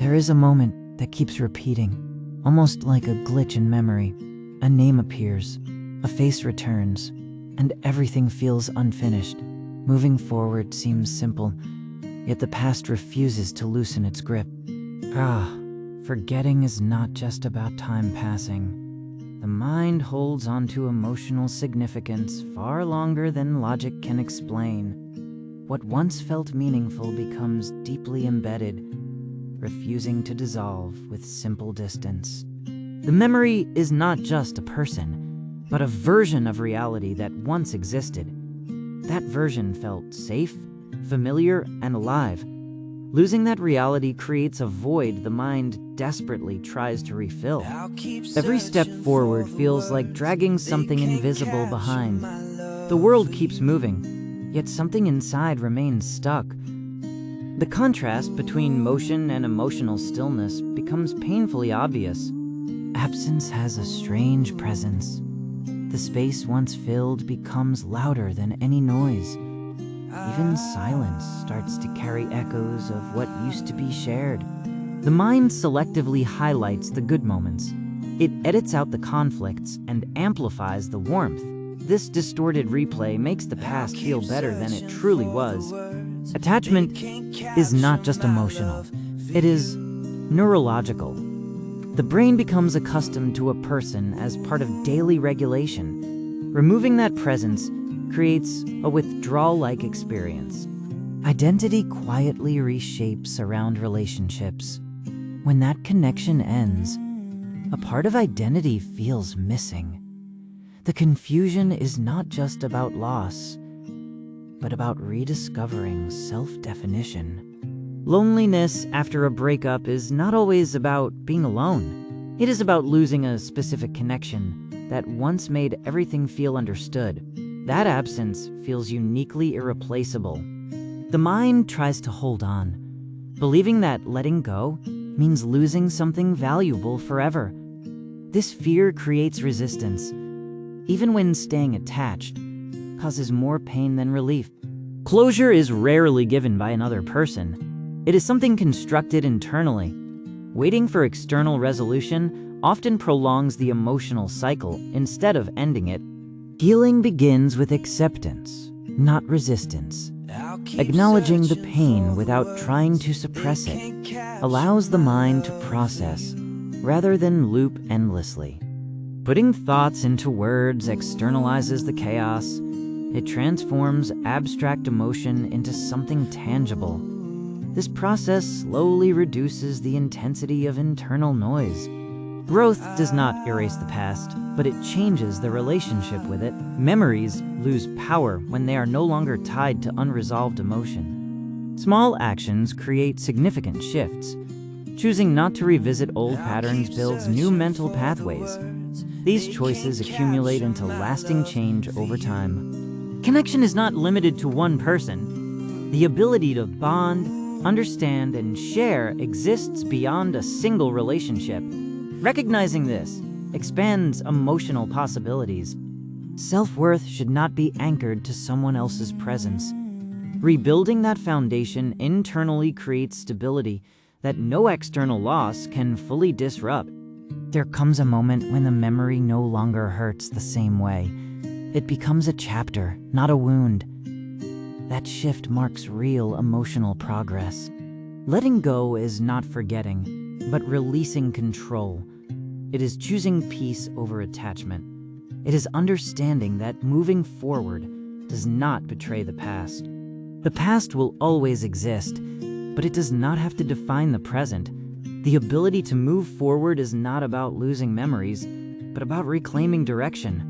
There is a moment that keeps repeating, almost like a glitch in memory. A name appears, a face returns, and everything feels unfinished. Moving forward seems simple, yet the past refuses to loosen its grip. Forgetting is not just about time passing. The mind holds onto emotional significance far longer than logic can explain. What once felt meaningful becomes deeply embedded, refusing to dissolve with simple distance. The memory is not just a person, but a version of reality that once existed. That version felt safe, familiar, and alive. Losing that reality creates a void the mind desperately tries to refill. Every step forward feels like dragging something invisible behind. The world keeps moving, yet something inside remains stuck. The contrast between motion and emotional stillness becomes painfully obvious. Absence has a strange presence. The space once filled becomes louder than any noise. Even silence starts to carry echoes of what used to be shared. The mind selectively highlights the good moments. It edits out the conflicts and amplifies the warmth. This distorted replay makes the past feel better than it truly was. Attachment is not just emotional, it is neurological. The brain becomes accustomed to a person as part of daily regulation. Removing that presence creates a withdrawal-like experience. Identity quietly reshapes around relationships. When that connection ends, a part of identity feels missing. The confusion is not just about loss, but about rediscovering self-definition. Loneliness after a breakup is not always about being alone. It is about losing a specific connection that once made everything feel understood. That absence feels uniquely irreplaceable. The mind tries to hold on, believing that letting go means losing something valuable forever. This fear creates resistance, even when staying attached causes more pain than relief. Closure is rarely given by another person. It is something constructed internally. Waiting for external resolution often prolongs the emotional cycle instead of ending it. Healing begins with acceptance, not resistance. Acknowledging the pain without trying to suppress it allows the mind to process rather than loop endlessly. Putting thoughts into words externalizes the chaos. It transforms abstract emotion into something tangible. This process slowly reduces the intensity of internal noise. Growth does not erase the past, but it changes the relationship with it. Memories lose power when they are no longer tied to unresolved emotion. Small actions create significant shifts. Choosing not to revisit old patterns builds new mental pathways. These choices accumulate into lasting change over time. Connection is not limited to one person. The ability to bond, understand, and share exists beyond a single relationship. Recognizing this expands emotional possibilities. Self-worth should not be anchored to someone else's presence. Rebuilding that foundation internally creates stability that no external loss can fully disrupt. There comes a moment when the memory no longer hurts the same way. It becomes a chapter, not a wound. That shift marks real emotional progress. Letting go is not forgetting, but releasing control. It is choosing peace over attachment. It is understanding that moving forward does not betray the past. The past will always exist, but it does not have to define the present. The ability to move forward is not about losing memories, but about reclaiming direction.